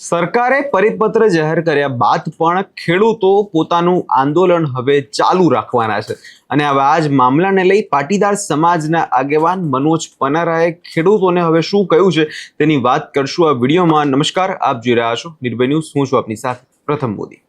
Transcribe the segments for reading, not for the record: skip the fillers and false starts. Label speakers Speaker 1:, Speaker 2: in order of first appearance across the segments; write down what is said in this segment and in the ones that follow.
Speaker 1: સરકારે પરિપત્ર જાહેર કર્યા બાદ પણ ખેડૂતો પોતાનું આંદોલન હવે ચાલુ રાખવાના છે અને હવે આ જ મામલાને લઈ પાટીદાર સમાજના આગેવાન મનોજ પનારાએ ખેડૂતોને હવે શું કહ્યું છે તેની વાત કરશું આ વિડીયોમાં। નમસ્કાર, આપ જોઈ રહ્યા છો નિર્ભય ન્યૂઝ। હું છું આપની સાથે પ્રથમ મોદી।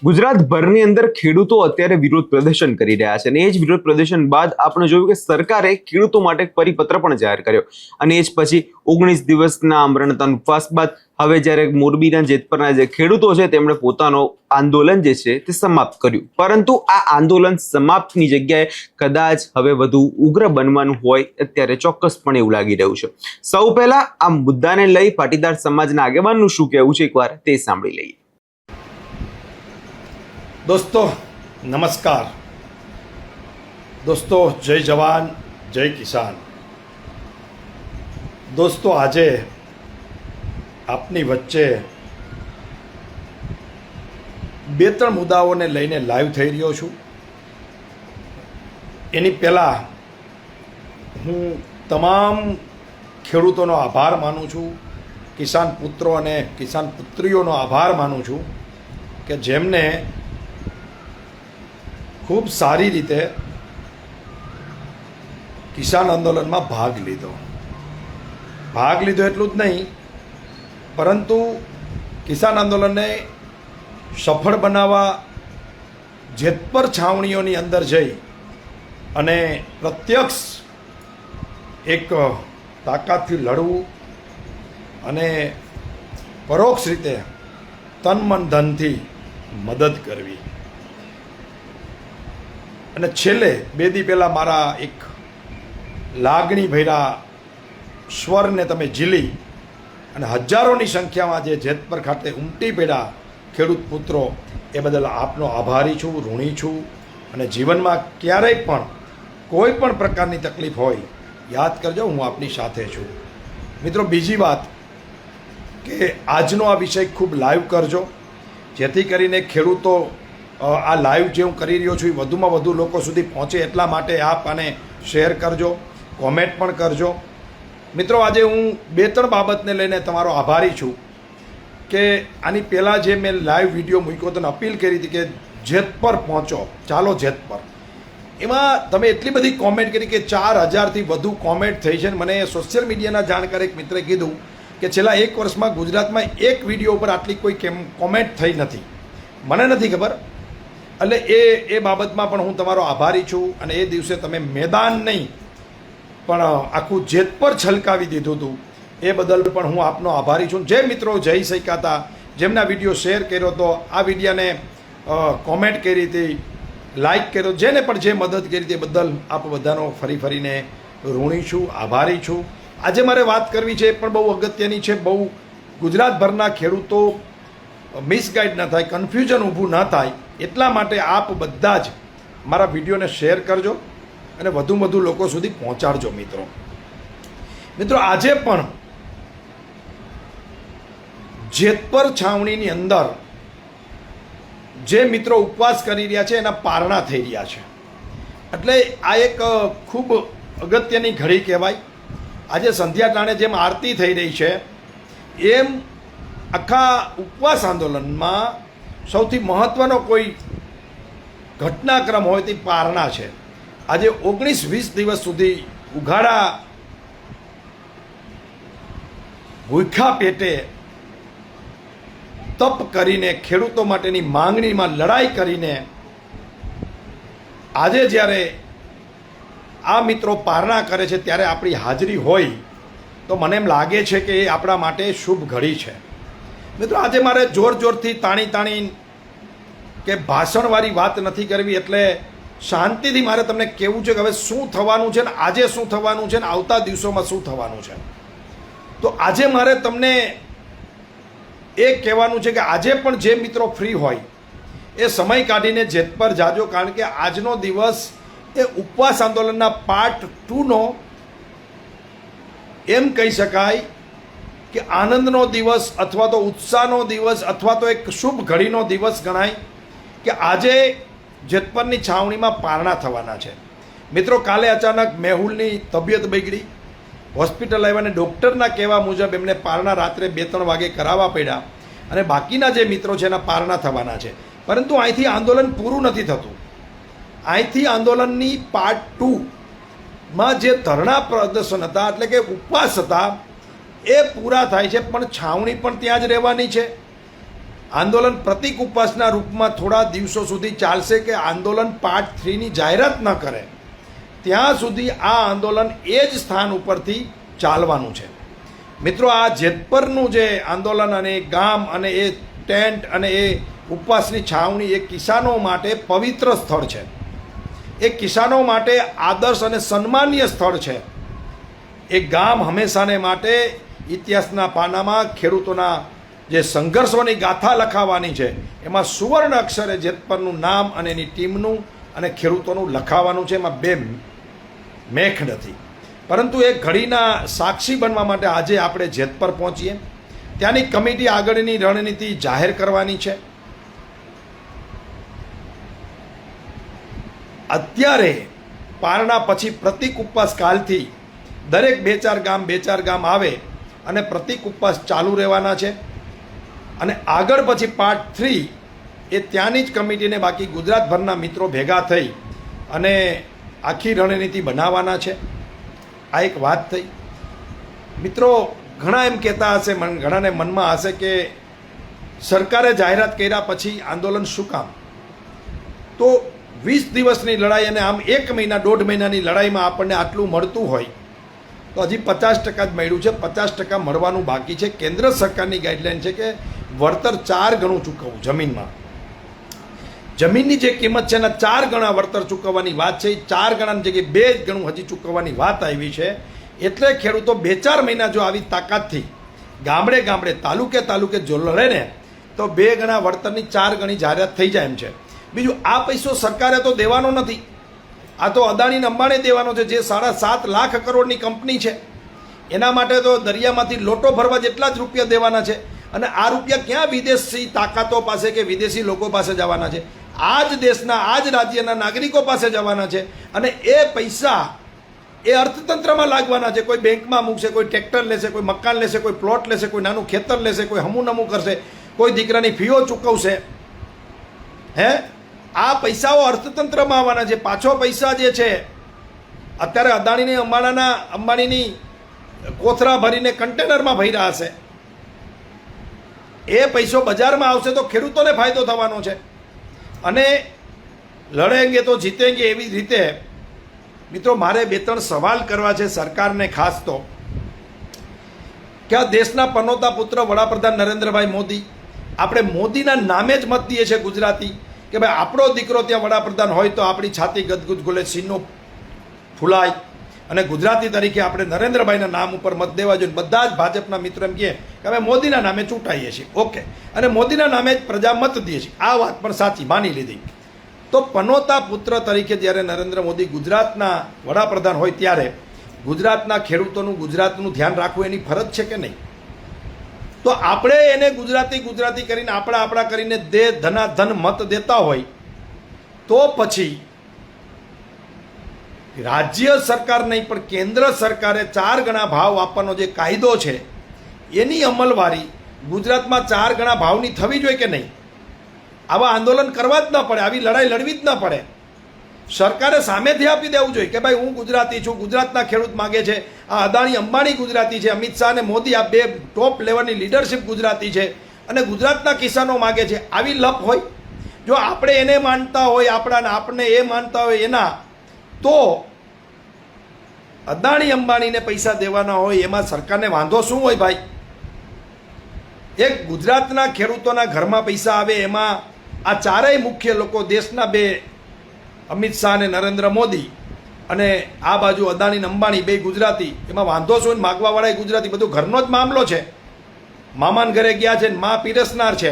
Speaker 1: ગુજરાતભરની અંદર ખેડૂતો અત્યારે વિરોધ પ્રદર્શન કરી રહ્યા છે અને એ જ વિરોધ પ્રદર્શન બાદ આપણે જોયું કે સરકારે ખેડૂતો માટે પરિપત્ર પણ જાહેર કર્યો અને એ જ પછી 19 દિવસના આમરણતાના ઉપવાસ બાદ હવે જ્યારે મોરબીના જેતપરના જે ખેડૂતો છે તેમણે પોતાનો આંદોલન જે છે તે સમાપ્ત કર્યું, પરંતુ આ આંદોલન સમાપ્તની જગ્યાએ કદાચ હવે વધુ ઉગ્ર બનવાનું હોય અત્યારે ચોક્કસપણે એવું લાગી રહ્યું છે। સૌ પહેલા આ મુદ્દાને લઈ પાટીદાર સમાજના આગેવાનનું શું કહેવું છે એકવાર તે સાંભળી લઈએ।
Speaker 2: दोस्तों नमस्कार। दोस्तों जय जवान जय किसान। दोस्तों આજે આપની વચ્ચે બે ત્રણ મુદ્દાઓને લઈને લાઈવ થઈ રહ્યો છું। એની પહેલાં હું તમામ ખેડૂતોનો આભાર માનું છું, કિસાન પુત્રો અને કિસાન પુત્રીઓનો આભાર માનું છું કે જેમને ખૂબ સારી રીતે કિસાન આંદોલનમાં ભાગ લીધો એટલું જ નહીં, પરંતુ કિસાન આંદોલનને સફળ બનાવવા જેતપર છાવણીઓની અંદર જઈ અને પ્રત્યક્ષ એક તાકાતથી લડવું અને પરોક્ષ રીતે તન મન ધનથી મદદ કરવી। અને છેલ્લે બે દી પહેલાં મારા એક લાગણી ભર્યા સ્વરને તમે ઝીલી અને હજારોની સંખ્યામાં જે જેતપર ખાતે ઉમટી પડ્યા ખેડૂત પુત્રો, એ બદલ આપનો આભારી છું, ઋણી છું। અને જીવનમાં ક્યારેય પણ કોઈ પણ પ્રકારની તકલીફ હોય યાદ કરજો, હું આપની સાથે છું। મિત્રો, બીજી વાત કે આજનો આ વિષય ખૂબ લાઈવ કરજો, જેથી કરીને ખેડૂતો આ લાઈવ જે હું કરી રહ્યો છું એ વધુમાં વધુ લોકો સુધી પહોંચે, એટલા માટે આપ આને શેર કરજો, કોમેન્ટ પણ કરજો। મિત્રો, આજે હું બે ત્રણ બાબતને લઈને તમારો આભારી છું કે આની પહેલાં જે મેં લાઈવ વિડીયો મૂક્યો તો અપીલ કરી હતી કે જેતપર પહોંચો, ચાલો જેતપર, એમાં તમે એટલી બધી કોમેન્ટ કરી કે 4000થી વધુ કોમેન્ટ થઈ છે। મને સોશિયલ મીડિયાના જાણકાર એક મિત્રે કીધું કે છેલ્લા 1 વર્ષમાં ગુજરાતમાં એક વિડીયો ઉપર આટલી કોઈ કોમેન્ટ થઈ નથી, મને નથી ખબર। એટલે એ બાબતમાં પણ હું તમારો આભારી છું। અને એ દિવસે તમે મેદાન નહીં પણ આખું જેતપર છલકાવી દીધું હતું, એ બદલ પણ હું આપનો આભારી છું। જે મિત્રો જઈ શક્યા હતા, જેમના વિડીયો શેર કર્યો હતો, આ વિડીયોને કોમેન્ટ કરી હતી, લાઈક કર્યો, જેને પણ જે મદદ કરી હતી, બદલ આપ બધાનો ફરીને ઋણી છું, આભારી છું। આજે મારે વાત કરવી છે એ પણ બહુ અગત્યની છે। બહુ ગુજરાતભરના ખેડૂતો મિસગાઈડ ન થાય, કન્ફ્યુઝન ઊભું ન થાય, એટલા માટે આપ બધા જ મારા વિડીયોને શેર કરજો અને વધુમાં વધુ લોકો સુધી પહોંચાડજો। મિત્રો, આજે પણ જેતપર છાવણીની અંદર જે મિત્રો ઉપવાસ કરી રહ્યા છે એના પારણા થઈ રહ્યા છે, એટલે આ એક ખૂબ અગત્યની ઘડી કહેવાય। આજે સંધ્યા ટાણે જેમ આરતી થઈ રહી છે, એમ આખા ઉપવાસ આંદોલનમાં સૌથી મહત્ત્વનો કોઈ ઘટનાક્રમ હોય તે પારણા છે। આજે 19-20 દિવસ સુધી ઉઘાડા ભૂખ્યા પેટે તપ કરીને, ખેડૂતો માટેની માંગણીમાં લડાઈ કરીને આજે જ્યારે આ મિત્રો પારણા કરે છે ત્યારે આપણી હાજરી હોય તો મને એમ લાગે છે કે એ આપણા માટે શુભ ઘડી છે। મિત્રો, આજે મારે જોરથી તાણી કે ભાષણવાળી વાત નથી કરવી, એટલે શાંતિથી મારે તમને કહેવું છે કે હવે શું થવાનું છે ને આજે શું થવાનું છે ને આવતા દિવસોમાં શું થવાનું છે। તો આજે મારે તમને એ કહેવાનું છે કે આજે પણ જે મિત્રો ફ્રી હોય એ સમય કાઢીને જેતપર જાજો, કારણ કે આજનો દિવસ એ ઉપવાસ આંદોલનના પાર્ટ 2નો એમ કહી શકાય કે આનંદનો દિવસ અથવા તો ઉત્સાહનો દિવસ અથવા તો એક શુભ ઘડીનો દિવસ ગણાય કે આજે જેતપરની છાવણીમાં પારણા થવાના છે। મિત્રો, કાલે અચાનક મેહુલની તબિયત બગડી હોસ્પિટલ આવ્યા અને ડૉક્ટરના કહેવા મુજબ એમને પારણા રાત્રે 2-3 વાગે કરાવવા પડ્યા અને બાકીના જે મિત્રો છે એના પારણા થવાના છે. પરંતુ અહીંથી આંદોલન પૂરું નથી થતું. અહીંથી આંદોલનની પાર્ટ 2માં જે ધરણા પ્રદર્શન હતા એટલે કે ઉપવાસ હતા એ પૂરા થાય છે, પણ છાવણી પણ ત્યાં જ રહેવાની છે. આંદોલન પ્રતિક ઉપવાસના રૂપમાં થોડા દિવસો સુધી ચાલશે કે આંદોલન પાર્ટ 3ની જાહેરાત ન કરે ત્યાં સુધી આ આંદોલન એ જ સ્થાન ઉપરથી ચાલવાનું છે. મિત્રો, આ જેતપરનું જે આંદોલન અને એ ગામ અને એ ટેન્ટ અને એ ઉપવાસની છાવણી એ કિસાનો માટે પવિત્ર સ્થળ છે. એ કિસાનો માટે આદર્શ અને સન્માનીય સ્થળ છે. એ ગામ હંમેશાને માટે ઇતિહાસના પાનામાં ખેડૂતોના જે સંઘર્ષોની ગાથા લખાવાની છે એમાં સુવર્ણ અક્ષરે જેતપરનું નામ અને એની ટીમનું અને ખેડૂતોનું લખાવાનું છે. એમાં બે મેખ નથી. પરંતુ એ ઘડીના સાક્ષી બનવા માટે આજે આપણે જેતપર પહોંચીએ. ત્યાંની કમિટી આગળની રણનીતિ જાહેર કરવાની છે. અત્યારે પારણા પછી પ્રતિક ઉપવાસ કાલથી દરેક 2-4 ગામ આવે અને પ્રતિક ઉપવાસ ચાલુ રહેવાના છે. અને આગળ પછી પાર્ટ 3 એ ત્યાંની જ કમિટીને બાકી ગુજરાતભરના મિત્રો ભેગા થઈ અને આખી રણનીતિ બનાવવાના છે. આ એક વાત થઈ. મિત્રો, ઘણા એમ કહેતા હશે, ઘણાને મનમાં હશે કે સરકારે જાહેરાત કર્યા પછી આંદોલન શું કામ? તો 20 દિવસની લડાઈ અને આમ 1 મહિના 1.5 મહિનાની લડાઈમાં આપણને આટલું મળતું હોય તો હજી 50% જ મળ્યું છે. 50% મળવાનું બાકી છે. કેન્દ્ર સરકારની ગાઈડલાઈન છે કે વળતર 4 ગણું ચૂકવવું. જમીનની જે કિંમત છે એના 4 ગણા વળતર ચૂકવવાની વાત છે. 4 ગણાની જગ્યાએ 2 ગણું હજી ચૂકવવાની વાત આવી છે. એટલે ખેડૂતો 2-4 મહિના જો આવી તાકાતથી ગામડે તાલુકે જો લડે ને તો 2 ગણા વળતરની 4 ગણી જાહેરાત થઈ જાય એમ છે. બીજું, આ પૈસો સરકારે તો દેવાનો નથી. આ તો અદાણી અંબાણે દેવાનો છે, જે 7.5 લાખ કરોડની કંપની છે. એના માટે તો દરિયામાંથી લોટો ભરવા જેટલા જ રૂપિયા દેવાના છે. અને આ રૂપિયા ક્યાં વિદેશી તાકાતો પાસે કે વિદેશી લોકો પાસે જવાના છે? આ જ દેશના, આ જ રાજ્યના નાગરિકો પાસે જવાના છે. અને એ પૈસા એ અર્થતંત્રમાં લાગવાના છે. કોઈ બેંકમાં મૂકશે, કોઈ ટ્રેક્ટર લેશે, કોઈ મકાન લેશે, કોઈ પ્લોટ લેશે, કોઈ નાનું ખેતર લેશે, કોઈ હમુનમું કરશે, કોઈ દીકરાની ફીઓ ચૂકવશે. આ પૈસાઓ અર્થતંત્રમાં આવવાના છે. પાછો પૈસા જે છે અત્યારે અદાણીની અંબાણીની કોથરા ભરીને કન્ટેનરમાં ભર્યા હશે. એ પૈસો બજારમાં આવશે તો ખેડૂતોને ફાયદો થવાનો છે. અને લડેંગે તો જીતેંગે એવી રીતે મિત્રો મારે 2-3 સવાલ કરવા છે સરકારને ખાસ તો કે આ દેશના પનોતા પુત્ર વડાપ્રધાન નરેન્દ્રભાઈ મોદી, આપણે મોદીના નામે જ મત દઈએ છીએ ગુજરાતી કે ભાઈ આપણો દીકરો ત્યાં વડાપ્રધાન હોય તો આપણી છાતી ગદગદ ખુલે, સીનો ફૂલાય અને ગુજરાતી તરીકે આપણે નરેન્દ્રભાઈના નામ ઉપર મત દેવા જોઈએ. બધા જ ભાજપના મિત્રો એમ કહે કે અમે મોદીના નામે ચૂંટાઈએ છીએ. ઓકે, અને મોદીના નામે જ પ્રજા મત દઈએ છીએ. આ વાત પણ સાચી માની લીધી. તો પનોતા પુત્ર તરીકે જ્યારે નરેન્દ્ર મોદી ગુજરાતના વડાપ્રધાન હોય ત્યારે ગુજરાતના ખેડૂતોનું, ગુજરાતનું ધ્યાન રાખવું એની ફરજ છે કે નહીં? તો આપણે એને ગુજરાતી કરીને આપણા કરીને ધનાધન મત દેતા હોય તો પછી રાજ્ય સરકાર નહીં પણ કેન્દ્ર સરકારે 4 ગણા ભાવ આપવાનો જે કાયદો છે એની અમલવારી ગુજરાતમાં 4 ગણા ભાવની થવી જોઈએ કે નહીં? આવા આંદોલન કરવા જ ન પડે, આવી લડાઈ લડવી જ ન પડે. સરકારે સામેથી આપી દેવું જોઈએ કે ભાઈ હું ગુજરાતી છું, ગુજરાતના ખેડૂત માગે છે, આ અદાણી અંબાણી ગુજરાતી છે, અમિત શાહ અને મોદી આ 2 ટોપ લેવલની લીડરશિપ ગુજરાતી છે અને ગુજરાતના કિસાનો માગે છે. આવી લપ હોય? જો આપણે એને માનતા હોય આપણે એ માનતા હોય એના, તો અદાણી અંબાણીને પૈસા દેવાના હોય એમાં સરકારને વાંધો શું હોય ભાઈ? એક ગુજરાતના ખેડૂતોના ઘરમાં પૈસા આવે એમાં આ 4 મુખ્ય લોકો દેશના 2 અમિત શાહ અને નરેન્દ્ર મોદી અને આ બાજુ અદાણી અંબાણી 2 ગુજરાતી, એમાં વાંધો શું? માગવાવાળા ગુજરાતી, બધું ઘરનો જ મામલો છે. મામાના ઘરે ગયા છે, મા પીરસનાર છે,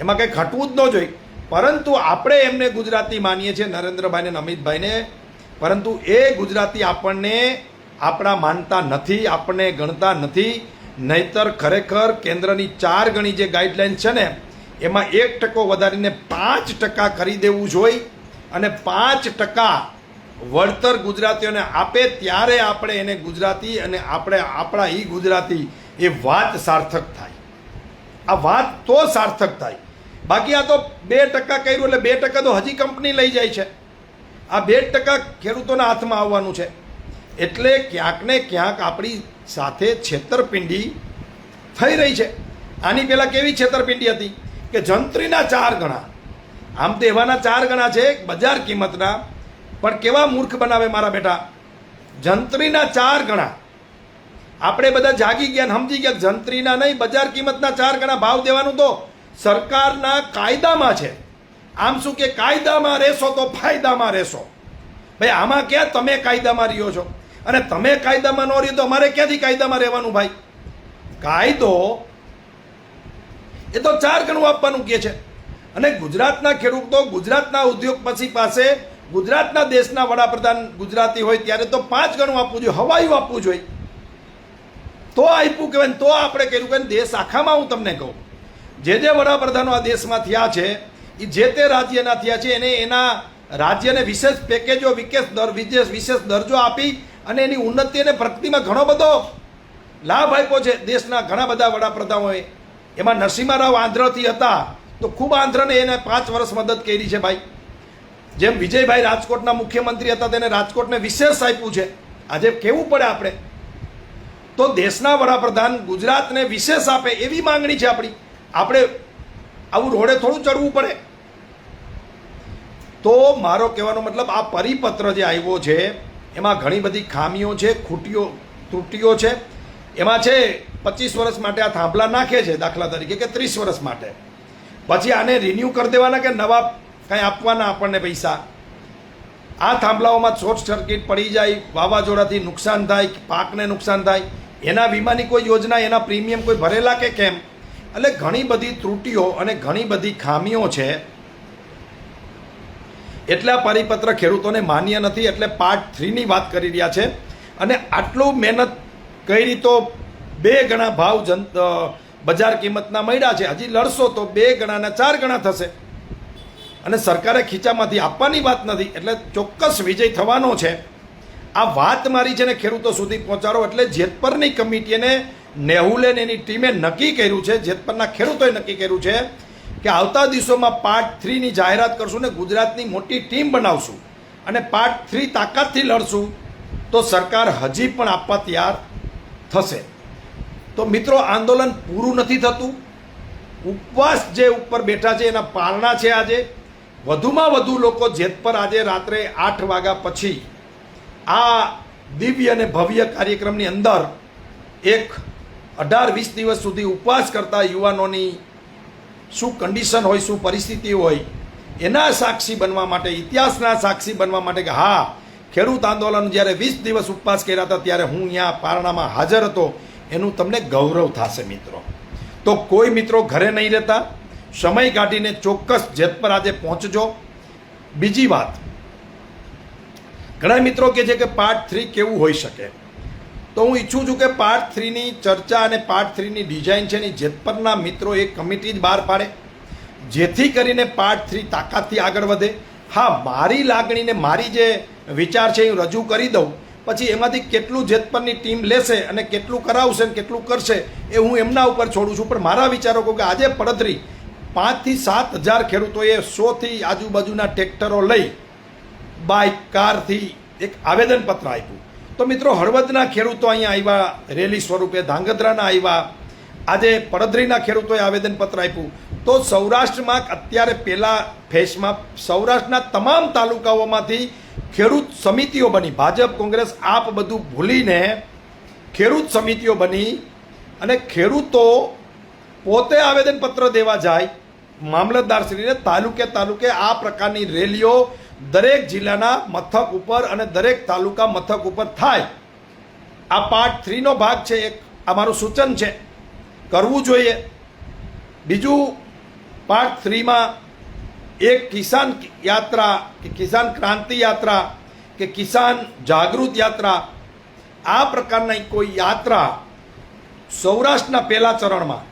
Speaker 2: એમાં કંઈ ખટવું જ ન જોઈએ. પરંતુ આપણે એમને ગુજરાતી માનીએ છીએ, નરેન્દ્રભાઈને અને અમિતભાઈને, પરંતુ એ ગુજરાતી આપણને આપણા માનતા નથી, આપણને ગણતા નથી. નહીતર ખરેખર કેન્દ્રની 4 ગણી જે ગાઈડલાઈન છે ને એમાં 1% વધારીને 5% કરી દેવું જોઈએ અને 5% વળતર ગુજરાતીઓને આપે ત્યારે આપણે એને ગુજરાતી અને આપણે આપણા ઈ ગુજરાતી એ વાત સાર્થક થાય. આ વાત તો સાર્થક થાય. બાકી આ તો 2% કર્યું એટલે 2% તો હજી કંપની લઈ જાય છે. આ 2% ખેડૂતોના હાથમાં આવવાનું છે. એટલે ક્યાંક ને ક્યાંક આપણી સાથે છેતરપિંડી થઈ રહી છે. આની પહેલાં કેવી છેતરપિંડી હતી કે જંત્રીના 4 ગણા, આમ તો એવાના 4 ગણા છે બજાર કિંમતના, પણ કેવા મૂર્ખ બનાવે મારા બેટા. જંત્રીના 4 ગણા. આપણે બધા જાગી ગયા ને સમજી ગયા જંત્રીના નહીં, બજાર કિંમતના 4 ગણા ભાવ દેવાનું તો સરકારના કાયદામાં છે. આમ શું કે કાયદામાં રહેશો તો ફાયદામાં રહેશો. ભાઈ આમાં ક્યાં તમે કાયદામાં રહ્યો છો? અને તમે કાયદામાં ન રહ્યો તો અમારે ક્યાંથી કાયદામાં રહેવાનું ભાઈ? કાયદો એ તો 4 ગણું આપવાનું કહે છે. અને ગુજરાતના ખેડૂતો, ગુજરાતના ઉદ્યોગપતિ પાસે, ગુજરાતના દેશના વડાપ્રધાન ગુજરાતી હોય ત્યારે તો 5 ગણું આપવું જોઈએ, હવાયું આપવું જોઈએ. તો આપ્યું કહેવાય. તો આપણે કર્યું કે દેશ આખામાં હું તમને કહું, જે વડાપ્રધાનો આ દેશમાં થયા છે એ જે તે રાજ્યના થયા છે એને એના રાજ્યને વિશેષ પેકેજો, વિશેષ દરજ્જો આપી અને એની ઉન્નતિ અને પ્રગતિમાં ઘણો બધો લાભ આપ્યો છે દેશના ઘણા બધા વડાપ્રધાનોએ. એમાં નરસિંહ રાવ આંધ્રથી હતા તો ખૂબ આંધ્રને એને 5 વર્ષ મદદ કરી છે ભાઈ. જેમ વિજયભાઈ રાજકોટના મુખ્યમંત્રી હતા તેને રાજકોટને વિશેષ આપ્યું છે. આજે કેવું પડે આપણે તો દેશના વડાપ્રધાન ગુજરાતને વિશેષ આપે એવી માંગણી છે આપણી. આપણે આવું રોડે થોડું ચડવું પડે. તો મારો કહેવાનો મતલબ આ પરિપત્ર જે આવ્યો છે એમાં ઘણી બધી ખામીઓ છે, ત્રુટીઓ છે. એમાં છે 25 વર્ષ માટે આ થાંભલા નાખે છે દાખલા તરીકે, કે 30 વર્ષ માટે, પછી આને રિન્યૂ કરી દેવાના કે નવા કાંઈ આપવાના આપણને પૈસા. આ થાંભલાઓમાં શોર્ટ સર્કિટ પડી જાય, વાવાઝોડાથી નુકસાન થાય, પાકને નુકસાન થાય, એના વીમાની કોઈ યોજના, એના પ્રીમિયમ કોઈ ભરેલા કે કેમ? એટલે ઘણી બધી ત્રુટીઓ અને ઘણી બધી ખામીઓ છે. એટલે આ પરિપત્ર ખેડૂતોને માન્ય નથી. એટલે પાર્ટ 3ની વાત કરી રહ્યા છે. અને આટલું મહેનત કરી તો 2 ગણા ભાવ બજાર કિંમતના મળ્યા છે. હજી લડશો તો 2 ગણાના 4 ગણા થશે. અને સરકારે ખીચામાંથી આપવાની વાત નથી. એટલે ચોક્કસ વિજય થવાનો છે. આ વાત મારી છે ને ખેડૂતો સુધી પહોંચાડો. એટલે જેતપરની કમિટીને નેહુલે એની ટીમે નક્કી કર્યું છે, જેતપરના ખેડૂતોએ નક્કી કર્યું છે કે આવતા દિવસોમાં પાર્ટ 3ની જાહેરાત કરશું ને ગુજરાતની મોટી ટીમ બનાવશું અને પાર્ટ 3 તાકાતથી લડશું તો સરકાર હજી પણ આપવા તૈયાર થશે. તો મિત્રો, આંદોલન પૂરું નથી થતું. ઉપવાસ જે ઉપર બેઠા છે એના પારણા છે. આજે વધુમાં વધુ લોકો જેતપર આજે રાત્રે 8 વાગ્યા પછી આ દિવ્ય અને ભવ્ય કાર્યક્રમની અંદર એક 18-20 દિવસ સુધી ઉપવાસ કરતા યુવાનોની શું કન્ડિશન હોય, શું પરિસ્થિતિ હોય, એના સાક્ષી બનવા માટે, ઇતિહાસના સાક્ષી બનવા માટે કે હા, ખેડૂત આંદોલન જ્યારે 20 દિવસ ઉપવાસ કર્યા હતા ત્યારે હું અહીંયા પારણામાં હાજર હતો, એનું તમને ગૌરવ થશે મિત્રો. તો કોઈ મિત્રો ઘરે નહીં રહેતા, સમય કાઢીને ચોક્કસ જેતપર આજે પહોંચજો. બીજી વાત, ઘણા મિત્રો કહે છે કે પાર્ટ 3 કેવું હોઈ શકે. તો હું ઈચ્છું છું કે પાર્ટ 3ની ચર્ચા અને પાર્ટ 3ની ડિઝાઇન છે એની જેતપરના મિત્રો એક કમિટી જ બહાર પાડે, જેથી કરીને પાર્ટ 3 તાકાતથી આગળ વધે. હા, મારી લાગણીને મારી જે વિચાર છે એ રજૂ કરી દઉં, પછી એમાંથી કેટલું જેતપરની ટીમ લેશે અને કેટલું કરાવશે અને કેટલું કરશે એ હું એમના ઉપર છોડું છું. પણ મારા વિચારો કહું કે આજે પડતરી 5 થી 7 હજાર ખેડૂતોએ 100થી આજુબાજુના ટ્રેક્ટરો લઈ બાઇક, કારથી એક આવેદનપત્ર આપ્યું. તો મિત્રો, હળવદના ખેડૂતો અહીંયા આવ્યા રેલી સ્વરૂપે, ધાંગધ્રાના આવ્યા, આજે પડદરીના ખેડૂતોએ આવેદનપત્ર આપ્યું. તો સૌરાષ્ટ્રમાં અત્યારે પહેલા ફેઝમાં સૌરાષ્ટ્રના તમામ તાલુકાઓમાંથી ખેડૂત સમિતિઓ બની, ભાજપ, કોંગ્રેસ, આપ બધું ભૂલીને ખેડૂત સમિતિઓ બની અને ખેડૂતો પોતે આવેદનપત્ર દેવા જાય મામલતદારશ્રીને. તાલુકે આ પ્રકારની રેલીઓ દરેક જિલ્લાના મથક ઉપર અને દરેક તાલુકા મથક ઉપર થાય. આ પાર્ટ 3નો ભાગ છે. એક આ મારું સૂચન છે, કરવું જોઈએ. બીજું, પાર્ટ 3માં એક કિસાન યાત્રા કે કિસાન ક્રાંતિ યાત્રા કે કિસાન જાગૃત યાત્રા, આ પ્રકારના કોઈ યાત્રા સૌરાષ્ટ્રના પહેલા ચરણમાં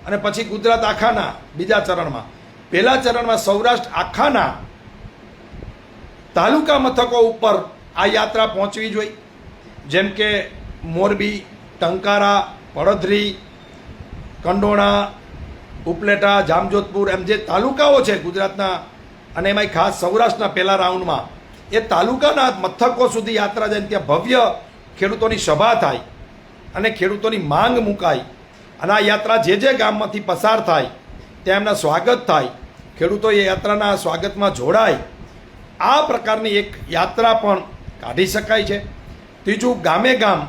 Speaker 2: અને પછી ગુજરાત આખાના બીજા ચરણમાં, પહેલા ચરણમાં સૌરાષ્ટ્ર આખાના તાલુકા મથકો ઉપર આ યાત્રા પહોંચવી જોઈએ. જેમ કે મોરબી, ટંકારા, પડધરી, કંડોણા, ઉપલેટા, જામજોધપુર એમ જે તાલુકાઓ છે ગુજરાતના, અને એમાંય ખાસ સૌરાષ્ટ્રના પહેલા રાઉન્ડમાં એ તાલુકાના મથકો સુધી યાત્રા જાય, ત્યાં ભવ્ય ખેડૂતોની સભા થાય અને ખેડૂતોની માંગ મુકાય, અને આ યાત્રા જે જે ગામમાંથી પસાર થાય ત્યાં એમના સ્વાગત થાય, ખેડૂતો એ યાત્રાના સ્વાગતમાં જોડાય. આ પ્રકારની એક યાત્રા પણ કાઢી શકાય છે. ત્રીજું, ગામે ગામ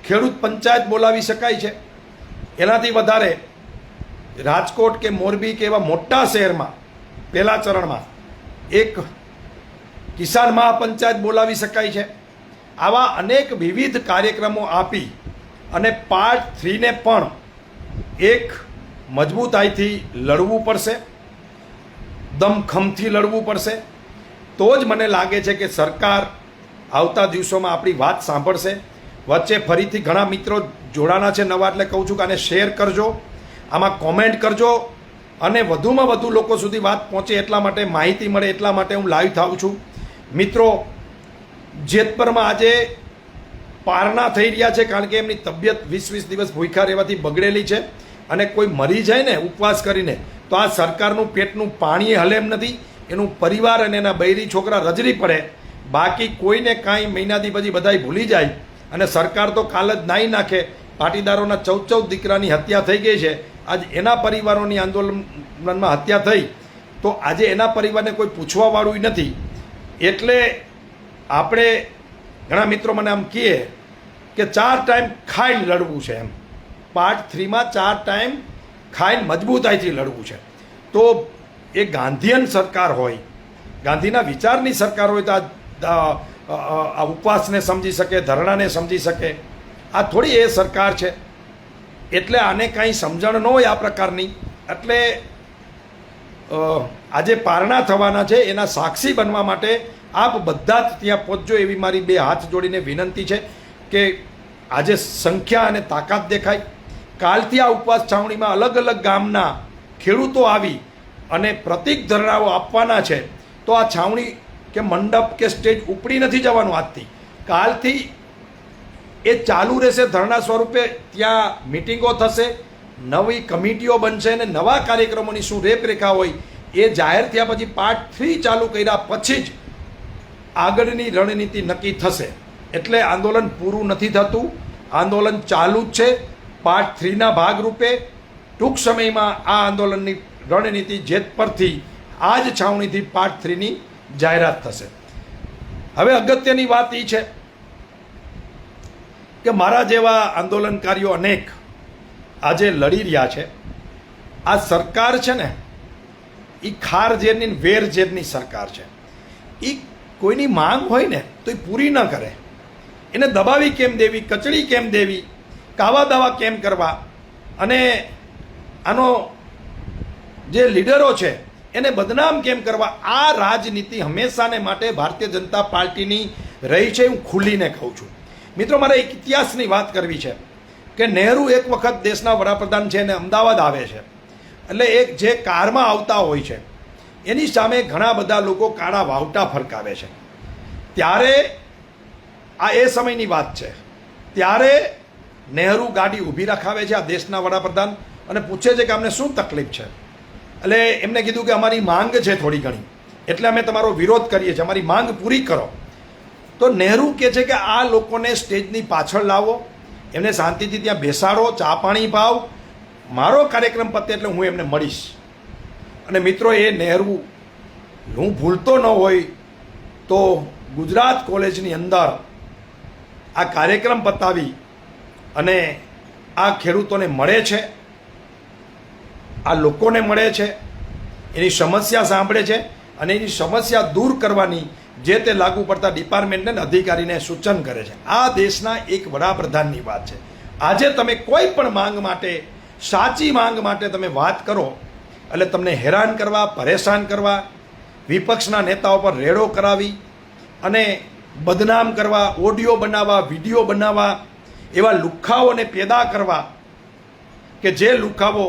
Speaker 2: ખેડૂત પંચાયત બોલાવી શકાય છે. એનાથી વધારે રાજકોટ કે મોરબી કે એવા મોટા શહેરમાં પહેલા ચરણમાં એક કિસાન મહાપંચાયત બોલાવી શકાય છે. આવા અનેક વિવિધ કાર્યક્રમો આપી અને પાર્ટ 3ને પણ એક મજબૂતાઈથી લડવું પડશે, દમખમથી લડવું પડશે. તો જ મને લાગે છે કે સરકાર આવતા દિવસોમાં આપણી વાત સાંભળશે. વચ્ચે ફરીથી ઘણા મિત્રો જોડાના છે નવા, એટલે કહું છું કે આને શેર કરજો, આમાં કોમેન્ટ કરજો, અને વધુમાં વધુ લોકો સુધી વાત પહોંચે એટલા માટે, માહિતી મળે એટલા માટે હું લાઈવ થાઉં છું. મિત્રો, જેતપરમાં આજે પારણા થઈ રહ્યા છે, કારણ કે એમની તબિયત 20-20 દિવસ ભૂખ્યા રહેવાથી બગડેલી છે, અને કોઈ મરી જાય ને ઉપવાસ કરીને તો આ સરકારનું પેટનું પાણી હલે એમ નથી, એનું પરિવાર અને એના બૈરી છોકરા રજરી પડે. બાકી કોઈને કાંઈ મહિનાથી પછી બધાય ભૂલી જાય. અને સરકાર તો કાલ જ નાઈ નાખે, પાટીદારોના 14 દીકરાની હત્યા થઈ ગઈ છે, આજ એના પરિવારોની આંદોલનમાં હત્યા થઈ, તો આજે એના પરિવારને કોઈ પૂછવાવાળું નથી. એટલે આપણે ઘણા મિત્રો મને આમ કહે કે 4 ટાઈમ ખાઈને લડવું છે, એમ પાર્ટ 3માં 4 ટાઈમ ખાઈને મજબૂતાઈથી લડવું છે. તો એ ગાંધીયન સરકાર હોય, ગાંધીના વિચારની સરકાર હોય તો આ ઉપવાસને સમજી શકે, ધરણાને સમજી શકે. આ થોડી એ સરકાર છે. એટલે આને કાંઈ સમજણ ન હોય આ પ્રકારની. એટલે આજે પારણા થવાના છે, એના સાક્ષી બનવા માટે આપ બધા જ ત્યાં પહોંચજો એવી મારી 2 હાથ જોડીને વિનંતી છે કે આજે સંખ્યા અને તાકાત દેખાય. કાલથી આ ઉપવાસ છાવણીમાં અલગ અલગ ગામના ખેડૂતો આવી અને પ્રતિક ધરણાઓ આપવાના છે. તો આ છાવણી કે મંડપ કે સ્ટેજ ઉપડી નથી જવાનું. આજથી કાલથી એ ચાલુ રહેશે ધરણા સ્વરૂપે. ત્યાં મિટિંગો થશે, નવી કમિટીઓ બનશે, અને નવા કાર્યક્રમોની શું રેપરેખા હોય એ જાહેર થયા પછી પાર્ટ 3 ચાલુ કર્યા પછી જ આગળની રણનીતિ નક્કી થશે. એટલે આંદોલન પૂરું નથી થતું, આંદોલન ચાલુ જ છે. પાર્ટ 3ના ભાગરૂપે ટૂંક સમયમાં આ આંદોલનની રણનીતિ જેત પરથી આ જ છાવણીથી પાર્ટ 3ની જાહેરાત થશે. હવે અગત્યની વાત એ છે કે મારા જેવા આંદોલનકારીઓ અનેક આજે લડી રહ્યા છે. આ સરકાર છે ને એ ખાર ઝેરની વેર ઝેરની સરકાર છે. એ કોઈની માંગ હોય ને તો એ પૂરી ન કરે. એને દબાવી કેમ દેવી, કચડી કેમ દેવી, કાવા દાવા કેમ કરવા, અને આનો જે લીડરો છે એને બદનામ કેમ કરવા, આ રાજનીતિ હંમેશાને માટે ભારતીય જનતા પાર્ટીની રહી છે. હું ખુલ્લીને કહું છું. મિત્રો, મારે એક ઇતિહાસની વાત કરવી છે કે નહેરુ એક વખત દેશના વડાપ્રધાન છે અને અમદાવાદ આવે છે. એટલે એક જે કારમાં આવતા હોય છે એની સામે ઘણા બધા લોકો કાળા વાવટા ફરકાવે છે. ત્યારે આ એ સમયની વાત છે. ત્યારે નહેરુ ગાડી ઊભી રખાવે છે આ દેશના વડાપ્રધાન અને પૂછે છે કે અમને શું તકલીફ છે. એટલે એમને કીધું કે અમારી માંગ છે થોડી ઘણી, એટલે અમે તમારો વિરોધ કરીએ છીએ, અમારી માંગ પૂરી કરો. તો નહેરુ કહે છે કે આ લોકોને સ્ટેજની પાછળ લાવો, એમને શાંતિથી ત્યાં બેસાડો, ચા પાણી પાવ, મારો કાર્યક્રમ પતે એટલે હું એમને મળીશ. અને મિત્રો, એ નહેરુ હું ભૂલતો ન હોય તો ગુજરાત કોલેજની અંદર આ કાર્યક્રમ પતાવી અને આ ખેડૂતોને મળે છે, આ લોકોને મળે છે, એની સમસ્યા સાંભળે છે, અને એની સમસ્યા દૂર કરવાની જે તે લાગુ પડતા ડિપાર્ટમેન્ટને અને અધિકારીને સૂચન કરે છે. આ દેશના એક વડાપ્રધાનની વાત છે. આજે તમે કોઈ પણ માંગ માટે, સાચી માંગ માટે તમે વાત કરો એટલે તમને હેરાન કરવા, પરેશાન કરવા, વિપક્ષના નેતાઓ પર રેડો કરાવી અને બદનામ કરવા, ઓડિયો બનાવવા, વિડીયો બનાવવા, એવા લુખ્ખાઓને પેદા કરવા કે જે લુખ્ખાઓ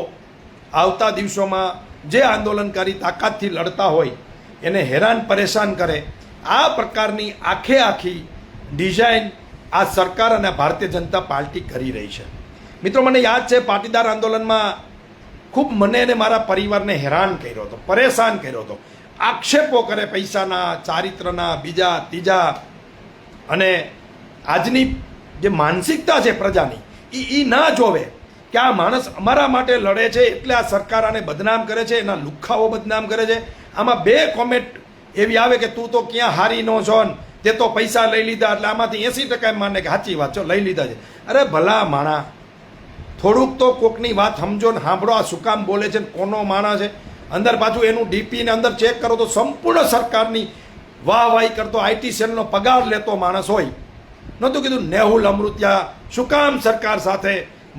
Speaker 2: આવતા દિવસોમાં જે આંદોલનકારી તાકાતથી લડતા હોય એને હેરાન પરેશાન કરે. આ પ્રકારની આખી ડિઝાઇન આ સરકાર અને ભારતીય જનતા પાર્ટી કરી રહી છે. મિત્રો, મને યાદ છે પાટીદાર આંદોલનમાં ખૂબ મને અને મારા પરિવારને હેરાન કર્યો હતો, પરેશાન કર્યો હતો. આક્ષેપો કરે પૈસાના, ચારિત્રના, બીજા ત્રીજા. અને આજની જે માનસિકતા છે પ્રજાની એ ના જોવે કે આ માણસ અમારા માટે લડે છે એટલે આ સરકાર આને બદનામ કરે છે, એના લુખ્ખાઓ બદનામ કરે છે. આમાં 2 કોમેન્ટ એવી આવે કે તું તો ક્યાં હારી નો છો ને તે તો પૈસા લઈ લીધા, એટલે આમાંથી 80% એમ માને કે સાચી વાત છે, લઈ લીધા છે. અરે ભલા માણા, થોડુંક તો કોકની વાત સમજો ને સાંભળો. આ શું કામ બોલે છે ને કોનો માણસ છે? અંદર પાછું એનું ડીપી ને અંદર ચેક કરો તો સંપૂર્ણ સરકારની વાહવાહી કરતો, આઈટી સેલનો પગાર લેતો માણસ હોય. નહોતું કીધું નેહુલ અમૃતિયા શું કામ સરકાર સાથે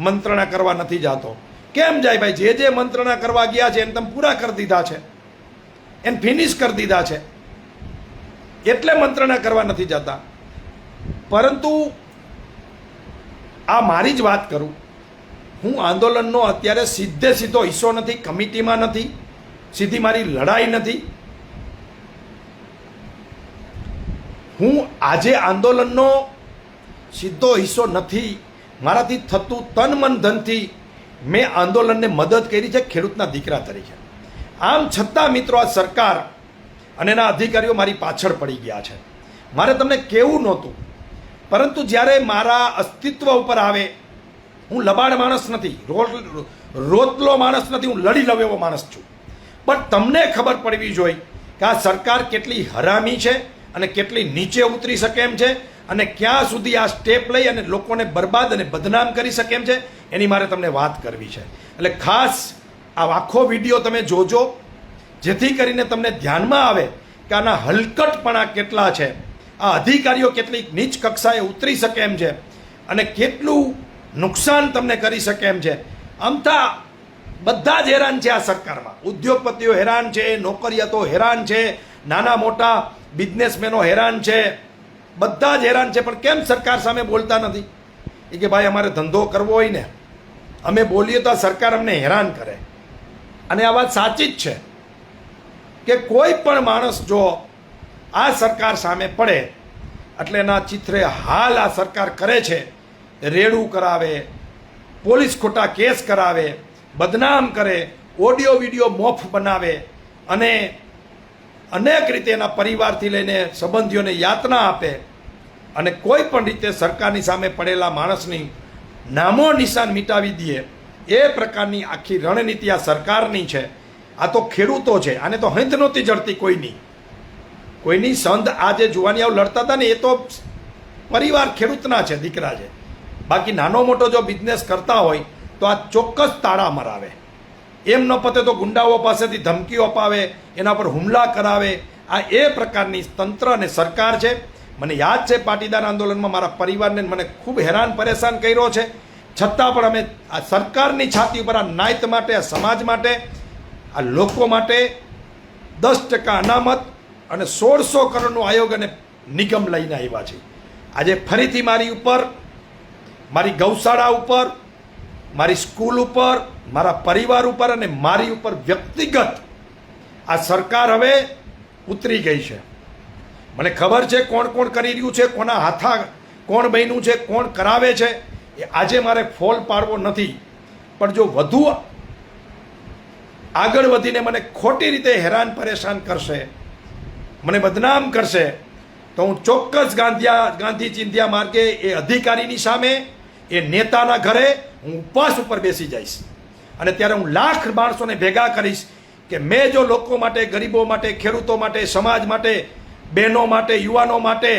Speaker 2: મંત્રણા કરવા નથી જતો? કેમ જાય ભાઈ? જે મંત્રણા કરવા ગયા છે એને તમે પૂરા કરી દીધા છે, એને ફિનિશ કરી દીધા છે, એટલે મંત્રણા કરવા નથી જતા. પરંતુ આ મારી જ વાત કરું, હું આંદોલનનો અત્યારે સીધો હિસ્સો નથી, કમિટીમાં નથી, સીધી મારી લડાઈ નથી. હું આજે આંદોલનનો સીધો હિસ્સો નથી. મારાથી થતું તન મન ધનથી મેં આંદોલનને મદદ કરી છે ખેડૂતના દીકરા તરીકે. આમ છતાં મિત્રો, આ સરકાર અને એના અધિકારીઓ મારી પાછળ પડી ગયા છે. મારે તમને કહેવું નહોતું, પરંતુ જ્યારે મારા અસ્તિત્વ ઉપર આવે, હું લબાડ માણસ નથી, રોતલો માણસ નથી, હું લડી લઉં એવો માણસ છું. પણ તમને ખબર પડવી જોઈએ કે આ સરકાર કેટલી હરામી છે અને કેટલી નીચે ઉતરી શકે એમ છે, અને ક્યાં સુધી આ સ્ટેપ લઈ અને લોકોને બરબાદ અને બદનામ કરી શકે એમ છે, એની મારે તમને વાત કરવી છે. એટલે ખાસ આ આખો વિડીયો તમે જોજો, જેથી કરીને તમને ધ્યાનમાં આવે કે આના હલકટપણા કેટલા છે, આ અધિકારીઓ કેટલી નીચ કક્ષાએ ઉતરી શકે એમ છે અને કેટલું નુકસાન તમને કરી શકે એમ છે. આમતા બધા જ હેરાન છે આ સરકારમાં. ઉદ્યોગપતિઓ હેરાન છે, નોકરિયાતો હેરાન છે, નાના મોટા બિઝનેસમેનો હેરાન છે, બધા જ હેરાન છે. પણ કેમ સરકાર સામે બોલતા નથી? એ કે ભાઈ અમારે ધંધો કરવો હોય ને, અમે બોલીએ તો આ સરકાર અમને હેરાન કરે. અને આ વાત સાચી જ છે કે કોઈ પણ માણસ જો આ સરકાર સામે પડે એટલે એના ચિત્રે હાલ આ સરકાર કરે છે, રેડું કરાવે, પોલીસ ખોટા કેસ કરાવે, બદનામ કરે, ઓડિયો વિડીયો મોફ બનાવે અને અનેક રીતે એના પરિવારથી લઈને સંબંધીઓને યાતના આપે અને કોઈ પણ રીતે સરકારની સામે પડેલા માણસની નામો નિશાન મિટાવી દે, એ પ્રકારની આખી રણનીતિ આ સરકારની છે. આ તો ખેડૂતો છે, આને તો હંત નહોતી જડતી કોઈની સંધ. આ જે જુવાનિયાઓ લડતા હતા ને એ તો પરિવાર ખેડૂતના છે, દીકરા છે. બાકી નાનો મોટો જો બિઝનેસ કરતા હોય તો આ ચોક્કસ તાળા મરાવે. એમ ન પતે તો ગુંડાઓ પાસેથી ધમકીઓ અપાવે, એના પર હુમલા કરાવે. આ એ પ્રકારની તંત્ર અને સરકાર છે. મને યાદ છે પાટીદાર આંદોલનમાં મારા પરિવારને મને ખૂબ હેરાન પરેશાન કર્યો છે, છતાં પણ અમે આ સરકારની છાતી ઉપર આ નાયત માટે, આ સમાજ માટે, આ લોકો માટે 10% અનામત અને 1600 કરોડનું આયોગ અને નિગમ લઈને આવ્યા છે. આજે ફરીથી મારી ઉપર, મારી ગૌશાળા ઉપર, મારી સ્કૂલ ઉપર, મારા પરિવાર ઉપર અને મારી ઉપર વ્યક્તિગત આ સરકાર હવે ઉતરી ગઈ છે. મને ખબર છે કોણ કોણ કરી રહ્યું છે, કોના હાથા કોણ બન્યું છે, કોણ કરાવે છે. એ આજે મારે ફોલ પાડવો નથી, પણ જો વધુ આગળ વધીને મને ખોટી રીતે હેરાન પરેશાન કરશે, મને બદનામ કરશે, તો હું ચોક્કસ ગાંધી ચિંધ્યા માર્ગે એ અધિકારીની સામે, એ નેતાના ઘરે હું ઉપવાસ ઉપર બેસી જઈશ. અને ત્યારે હું લાખ માણસોને ભેગા કરીશ કે મેં જો લોકો માટે, ગરીબો માટે, ખેડૂતો માટે, સમાજ માટે, બહેનો માટે, યુવાનો માટે,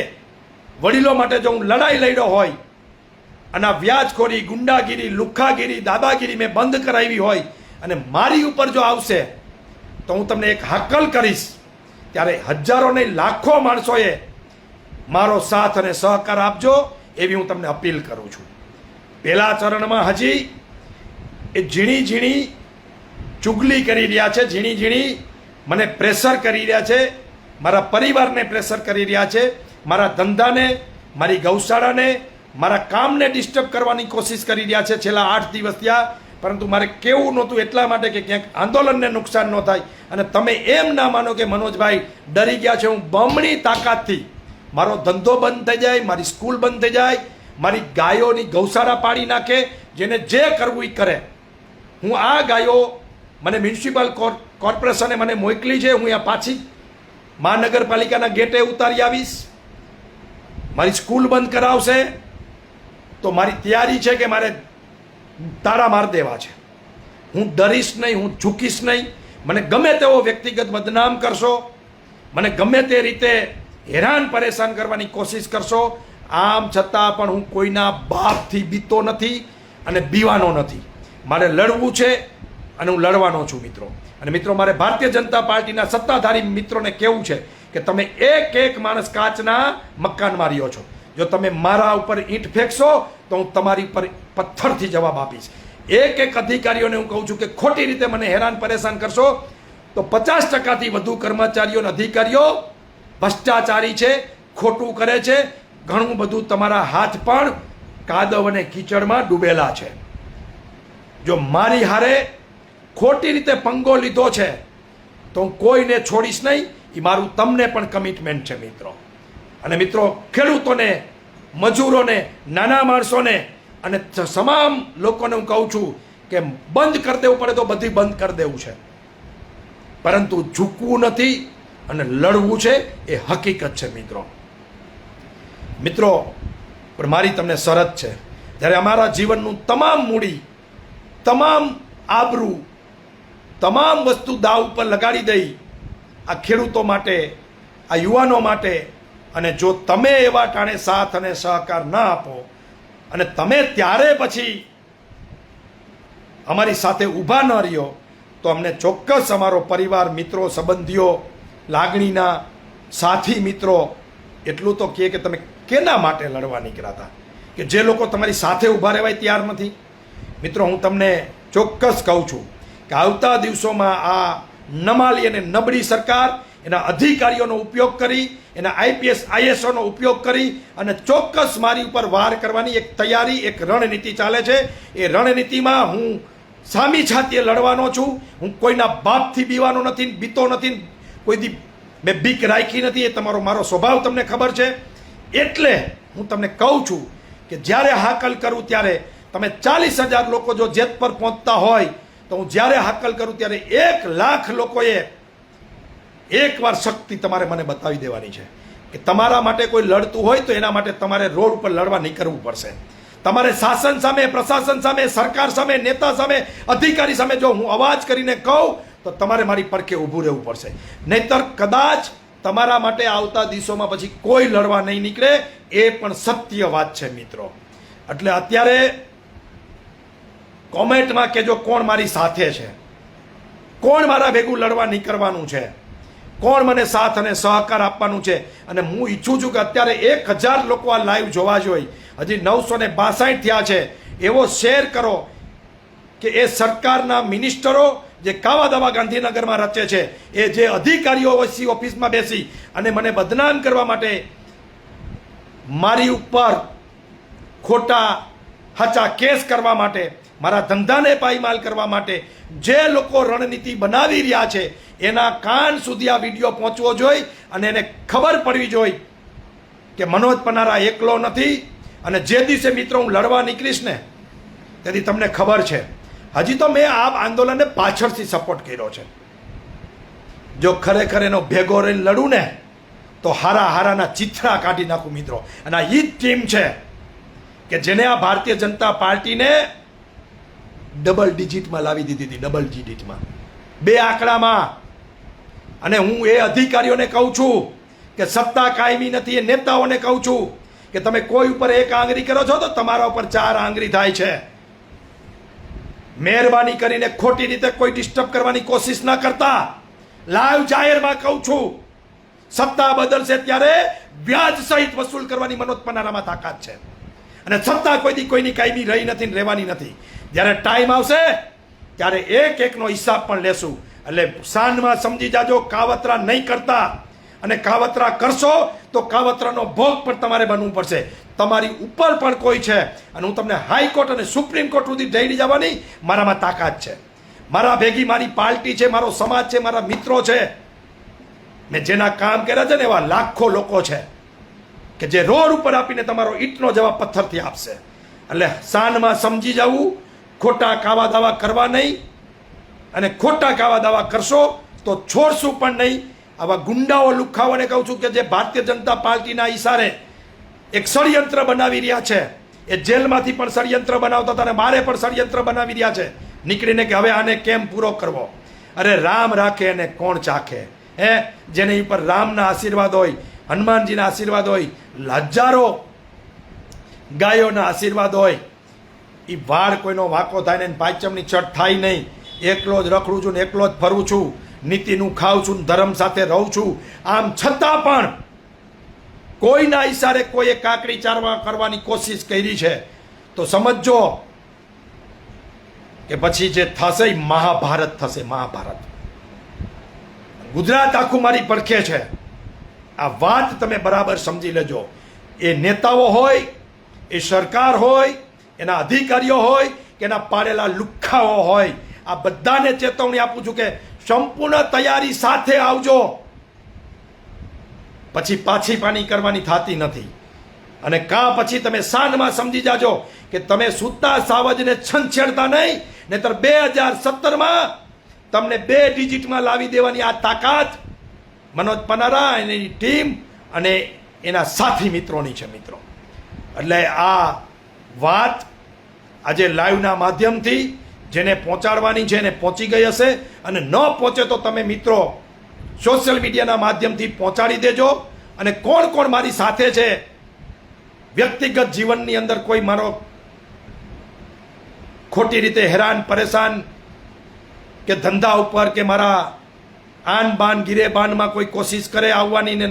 Speaker 2: વડીલો માટે જો હું લડાઈ લડ્યો હોય અને આ વ્યાજખોરી, ગુંડાગીરી, લુખ્ખાગીરી, દાદાગીરી મેં બંધ કરાવી હોય અને મારી ઉપર જો આવશે તો હું તમને એક હાકલ કરીશ. ત્યારે હજારો નહીં લાખો માણસોએ મારો સાથ અને સહકાર આપજો, એવી હું તમને અપીલ કરું છું. પહેલા ચરણમાં હજી એ ઝીણી ચુગલી કરી રહ્યા છે, ઝીણી મને પ્રેશર કરી રહ્યા છે, મારા પરિવારને પ્રેશર કરી રહ્યા છે, મારા ધંધાને, મારી ગૌશાળાને, મારા કામને ડિસ્ટર્બ કરવાની કોશિશ કરી રહ્યા છે. છેલ્લા 8 દિવસ થયા પરંતુ મારે કેવું નહોતું એટલા માટે કે ક્યાંક આંદોલનને નુકસાન ન થાય અને તમે એમ ના માનો કે મનોજભાઈ ડરી ગયા છે. હું બમણી તાકાતથી મારો ધંધો બંધ થઈ જાય, મારી સ્કૂલ બંધ થઈ જાય, મારી ગાયોની ગૌશાળા પાડી નાખે, જેને જે કરવું એ કરે. હું આ ગાયો મને મ્યુનિસિપલ કોર્પોરેશને મને મોકલી છે, હું અહીંયા પાછી મહાનગરપાલિકાના ગેટે ઉતારી આવીશ. મારી સ્કૂલ બંધ કરાવશે તો મારી તૈયારી છે કે મારે તાળા માર દેવા છે. હું ડરીશ નહીં, હું ઝૂકીશ નહીં. મને ગમે તેવો વ્યક્તિગત બદનામ કરશો, મને ગમે તે રીતે હેરાન પરેશાન કરવાની કોશિશ કરશો, આમ છતાં પણ હું કોઈના બાપથી બીતો નથી અને બીવાનો નથી. મારે લડવું છે અને હું લડવાનો છું મિત્રો. અને મિત્રો મારે ભારતીય જનતા પાર્ટીના સત્તાધારી મિત્રોને કહેવું છે કે તમે એક એક માણસ કાચના મકાન માર્યો છો. જો તમે મારા ઉપર ઈંટ ફેંકશો તો હું તમારી ઉપર પથ્થરથી જવાબ આપીશ. એક એક અધિકારીઓને હું કહું છું કે ખોટી રીતે મને હેરાન પરેશાન કરશો તો 50%થી વધુ કર્મચારીઓ અને અધિકારીઓ ભ્રષ્ટાચારી છે, ખોટું કરે છે. ઘણું બધું તમારા હાથ પણ કાદવ અને કીચડમાં ડૂબેલા છે. જો મારી હારે ખોટી રીતે પંગો લીધો છે તો હું કોઈને છોડીશ નહીં. એ મારું તમને પણ કમિટમેન્ટ છે મિત્રો. અને મિત્રો ખેડૂતોને, મજૂરોને, નાના માણસોને અને તમામ લોકોને હું કહું છું કે બંધ કરી દેવું પડે તો બધી બંધ કરી દેવું છે, પરંતુ ઝૂકવું નથી અને લડવું છે. એ હકીકત છે મિત્રો. મિત્રો પણ મારી તમને શરત છે, જ્યારે અમારા જીવનનું તમામ મૂડી, તમામ આબરૂ, તમામ વસ્તુ દાવ ઉપર લગાડી દઈ આ ખેડૂતો માટે, આ યુવાનો માટે, અને જો તમે એવા ટાણે સાથ અને સહકાર ના આપો અને તમે ત્યારે પછી અમારી સાથે ઊભા ન રહ્યો તો અમને ચોક્કસ અમારો પરિવાર, મિત્રો, સંબંધીઓ, લાગણીના સાથી મિત્રો એટલું તો કહે કે તમે કેના માટે લડવા નીકળ્યા હતા, કે જે લોકો તમારી સાથે ઊભા રહેવાય તૈયાર નથી. મિત્રો હું તમને ચોક્કસ કહું છું કે આવતા દિવસોમાં આ નમાલી અને નબળી સરકાર એના અધિકારીઓનો ઉપયોગ કરી, એના આઈપીએસ આઈએસઓનો ઉપયોગ કરી અને ચોક્કસ મારી ઉપર વાર કરવાની એક તૈયારી, એક રણનીતિ ચાલે છે. એ રણનીતિમાં હું સામી છાતીએ લડવાનો છું. હું કોઈના બાપથી બીવાનો નથી, બીતો નથી, કોઈ દી મેં બીક રાખી નથી. એ મારો સ્વભાવ તમને ખબર છે. એટલે હું તમને કહું છું કે જ્યારે હાકલ કરું ત્યારે તમે 40,000 લોકો જો જેત પર પહોંચતા હોય તો હું જ્યારે હાકલ કરું ત્યારે 1 લાખ લોકોએ એકવાર શક્તિ તમારે મને બતાવી દેવાની છે કે તમારા માટે કોઈ લડતું હોય તો એના માટે તમારે રોડ ઉપર લડવા નીકળવું પડશે. તમારે શાસન સામે, પ્રશાસન સામે, સરકાર સામે, નેતા સામે, અધિકારી સામે જો હું અવાજ કરીને કહું તો તમારે મારી પડખે ઊભું રહેવું પડશે. નહીતર કદાચ તમારા માટે આવતા દિવસોમાં પછી કોઈ લડવા નહીં નીકળે. એ પણ સત્ય વાત છે મિત્રો. એટલે અત્યારે કોમેન્ટમાં કહેજો કોણ મારી સાથે છે, કોણ મારા ભેગું લડવા નીકળવાનું છે, કોણ મને સાથ અને સહકાર આપવાનું છે. અને હું ઈચ્છું છું કે અત્યારે 1000 લોકો આ લાઈવ જોવા જોઈએ. હજી 962 થયા છે. એવો શેર કરો કે એ સરકારના મિનિસ્ટરો જે કાવા દાવા ગાંધીનગરમાં રચે છે, એ જે અધિકારીઓ ઓફિસમાં બેસી અને મને બદનામ કરવા માટે, મારી ઉપર ખોટા હાચા કેસ કરવા માટે, મારા ધંધાને પાયમાલ કરવા માટે જે લોકો રણનીતિ બનાવી રહ્યા છે એના કાન સુધી આ વિડીયો પહોંચવો જોઈએ અને એને ખબર પડવી જોઈએ કે મનોજ પનારા એકલો નથી. અને જે દિવસે મિત્રો હું લડવા નીકળીશ ને તેથી તમને ખબર છે, હજી તો મેં આ આંદોલનને પાછળથી સપોર્ટ કર્યો છે. જો ખરેખર એનો ભેગો રહીને લડું ને તો હારાના ચિથરા કાઢી નાખું મિત્રો. અને આ ઈ જ ટીમ છે કે જેને આ ભારતીય જનતા પાર્ટીને ડબલ ડિજિટમાં લાવી દીધી હતી, ડબલ ડિજિટમાં, 2 આંકડામાં. અને હું એ અધિકારીઓને કહું છું કે સત્તા કાયમી નથી. એ નેતાઓને કહું છું કે તમે કોઈ ઉપર 1 આંગળી કરો છો તો તમારા ઉપર 4 આંગળી થાય છે. મહેરબાની કરીને ખોટી રીતે કોઈ ડિસ્ટર્બ કરવાની કોશિશ ના કરતા. લાઈવ જાહેરમાં કહું છું, સત્તા બદલશે ત્યારે વ્યાજ સહિત વસૂલ કરવાની મનોજ પનારામાં તાકાત છે. અને સત્તા કોઈની કાયમી રહી નથી ને રહેવાની નથી. જ્યારે ટાઈમ આવશે ત્યારે એકનો હિસાબ પણ લેશું. એટલે સાંજમાં સમજી જાજો, કાવતરા નહીં કરતા. અને કાવતરા કરશો તો કાવતરાનો ભોગ પણ તમારે બનવું પડશે. તમારી ઉપર પણ કોઈ છે અને હું તમને હાઈકોર્ટ અને સુપ્રીમ કોર્ટ સુધી જઈ જવાની મારામાં તાકાત છે. મારા ભેગી મારી પાર્ટી છે, મારો સમાજ છે, મારા મિત્રો છે. મેં જેના કામ કર્યા છે ને એવા લાખો લોકો છે કે જે રોડ ઉપર આપીને તમારો ઈંટનો જવાબ પથ્થરથી આપશે. એટલે શાનમાં સમજી જવું, ખોટા કાવા દાવા કરવા નહીં, અને ખોટા કાવા દાવા કરશો તો છોડશું પણ નહીં. આવા ગુંડાઓ લુખાઓને કહું છું કે જે ભારતીય જનતા પાર્ટીના ઈશારે એક ષડયંત્ર બનાવી રહ્યા છે, એ જેલમાંથી પણ ષડયંત્ર બનાવતા હતા અને મારે પણ ષડયંત્ર બનાવી રહ્યા છે નીકળીને કે હવે આને કેમ પૂરો કરવો. અરે રામ રાખે અને કોણ ચાખે. જેની ઉપર રામના આશીર્વાદ હોય, હનુમાનજીના આશીર્વાદ હોય, હજારો ગાયોના આશીર્વાદ હોય, એ વાળ કોઈનો વાંકો થાય ને પાંચમની ચટ થાય નહીં. એકલો જ રખડું છું ને એકલો જ ફરું છું, નીતિનું ખાઉં છું, ધર્મ સાથે રહું છું. આમ છતાં પણ કોઈના ઈશારે કોઈએ કાકડી ચારવા કરવાની કોશિશ કરી છે તો સમજો કે પછી જે થશે એ મહાભારત થશે. મહાભારત. ગુજરાત આખું મારી પડખે છે. આ વાત તમે બરાબર સમજી લેજો. એ નેતાઓ હોય, એ સરકાર હોય, એના અધિકારીઓ હોય કે એના પાડેલા લુખ્ખાઓ હોય, આ બધાને ચેતવણી આપું છું કે સંપૂર્ણ તૈયારી સાથે આવજો. પછી પાછી પાની કરવાની થતી નથી. અને કાં પછી તમે શાનમાં સમજી જાજો કે તમે સુતા સાવજને છંછેડતા નહીં, નહીતર 2017માં તમને 2 ડિજિટમાં લાવી દેવાની આ તાકાત મનોજ પનારા અને એની ટીમ અને એના સાથી મિત્રોની છે. મિત્રો, એટલે આ વાત આજે લાઈવના માધ્યમથી જેને પહોંચાડવાની છે એને પહોંચી ગઈ હશે, અને ન પહોંચે તો તમે મિત્રો સોશિયલ મીડિયાના માધ્યમથી પહોંચાડી દેજો. અને કોણ કોણ મારી સાથે છે, વ્યક્તિગત જીવનની અંદર કોઈ મારો ખોટી રીતે હેરાન પરેશાન કે ધંધા ઉપર કે મારા આન બાન ગીરે બાનમાં કોઈ કોશિશ કરે આવવાની ને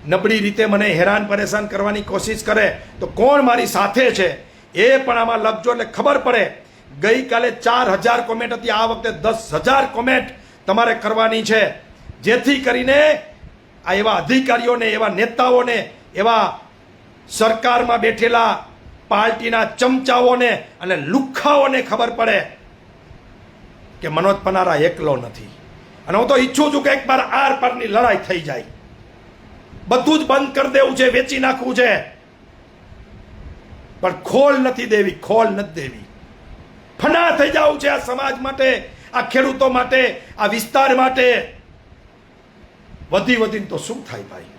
Speaker 2: નબળી રીતે મને હેરાન પરેશાન કરવાની કોશિશ કરે તો કોણ મારી સાથે છે એ પણ આમાં લખજો એટલે ખબર પડે. ગઈકાલે 4000 કોમેન્ટ હતી, આ વખતે 10,000 કોમેન્ટ તમારે કરવાની છે, જેથી કરીને આ એવા અધિકારીઓને, એવા નેતાઓને, એવા સરકારમાં બેઠેલા પાર્ટીના ચમચાઓને અને લુખ્ખાઓને ખબર પડે કે મનોજ પનારા એકલો નથી. અને હું તો ઈચ્છું છું કે એકવાર આર પારની લડાઈ થઈ જાય. બધું જ બંધ કરી દેવું છે, વેચી નાખવું છે, પણ ખોલ નથી દેવી, ખોલ નથી દેવી. ફના થઈ જવું છે આ સમાજ માટે, આ ખેડૂતો માટે, આ વિસ્તાર માટે. વધી વધીને તો શું થાય ભાઈ?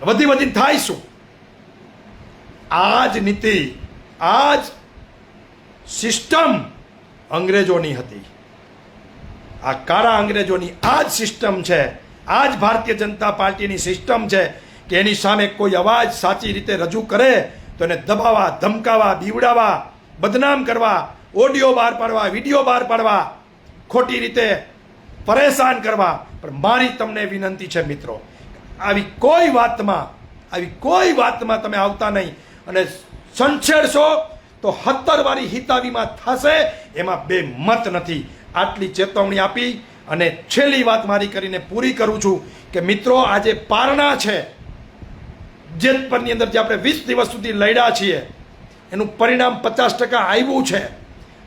Speaker 2: વધી વધીને થાય શું? આ જ નીતિ, આ જ સિસ્ટમ અંગ્રેજોની હતી. આ કાળા અંગ્રેજોની આ જ સિસ્ટમ છે, આ જ ભારતીય જનતા પાર્ટીની સિસ્ટમ છે કે એની સામે કોઈ અવાજ સાચી રીતે રજૂ કરે તો એને દબાવવા, ધમકાવવા, બીવડાવવા, બદનામ કરવા, ઓડિયો બહાર પાડવા, વિડીયો બહાર પાડવા, ખોટી રીતે પરેશાન કરવા. પણ મારી તમને વિનંતી છે મિત્રો, આવી કોઈ વાતમાં તમે આવતા નહીં. અને સંછેડશો તો 17 વાળી હિતાવીમાં થશે, એમાં 2 મત નથી. આટલી ચેતવણી આપી અને છેલ્લી વાત મારી કરીને પૂરી કરું છું કે મિત્રો, આજે પારણા છે જેતપરની અંદર, જે આપણે 20 દિવસ સુધી લડ્યા છીએ, એનું પરિણામ 50% આવ્યું છે,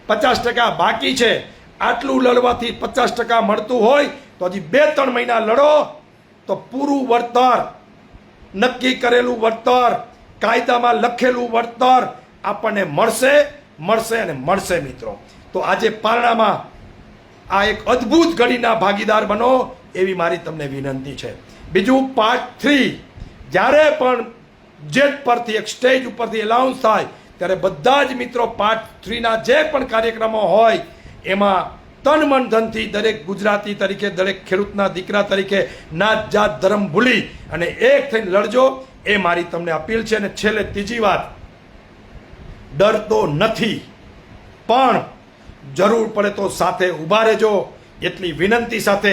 Speaker 2: 50% બાકી છે. આટલું લડવાથી 50% મળતું હોય તો હજી 2-3 મહિના લડો તો પૂરું વળતર, નક્કી કરેલું વળતર, કાયદામાં લખેલું વળતર આપણને મળશે અને મળશે મિત્રો. તો આજે પારણામાં આ એક અદ્ભુત ઘડીના ભાગીદાર બનો એવી મારી તમને વિનંતી છે. બીજું, પાર્ટ 3 જ્યારે પણ જેટ પરથી એક સ્ટેજ ઉપરથી એલાઉન્સ થાય ત્યારે બધા જ મિત્રો પાર્ટ 3ના જે પણ કાર્યક્રમો હોય એમાં તન મન ધનથી દરેક ગુજરાતી તરીકે, દરેક ખેડૂતના દીકરા તરીકે નાત જાત ધર્મ ભૂલી અને એક થઈને લડજો, એ મારી તમને અપીલ છે. અને છેલ્લે ત્રીજી વાત, ડરતો નથી પણ જરૂર પડે તો સાથે ઊભા રહેજો, એટલી વિનંતી સાથે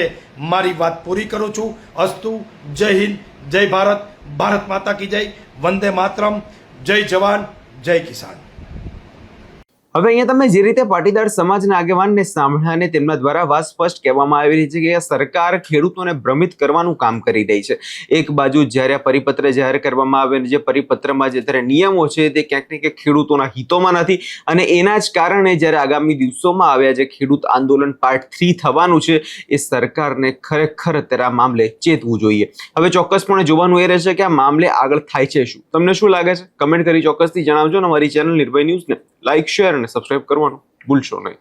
Speaker 2: મારી વાત પૂરી કરું છું. અસ્તુ. જય હિન્દ, જય ભારત, ભારત માતા કી જય, વંદે માતરમ, જય જવાન, જય કિસાન.
Speaker 1: હવે અહીંયા તમે જે રીતે પાટીદાર સમાજના આગેવાનને સાંભળ્યા અને તેમના દ્વારા વાત સ્પષ્ટ કહેવામાં આવી રહી છે કે સરકાર ખેડૂતોને ભ્રમિત કરવાનું કામ કરી રહી છે. એક બાજુ જ્યારે આ પરિપત્ર જાહેર કરવામાં આવે જે પરિપત્રમાં જે ત્યારે નિયમો છે તે ક્યાંક ને ક્યાંક ખેડૂતોના હિતોમાં નથી અને એના જ કારણે જ્યારે આગામી દિવસોમાં આવ્યા જે ખેડૂત આંદોલન પાર્ટ 3 થવાનું છે એ સરકારને ખરેખર અત્યારે આ મામલે ચેતવું જોઈએ. હવે ચોક્કસપણે જોવાનું એ રહેશે કે આ મામલે આગળ થાય છે શું. તમને શું લાગે છે? કમેન્ટ કરી ચોક્કસથી જણાવજો અને અમારી ચેનલ નિર્ભય ન્યૂઝને લાઇક, શેર અને સબસ્ક્રાઇબ કરવાનું ભૂલશો નહીં.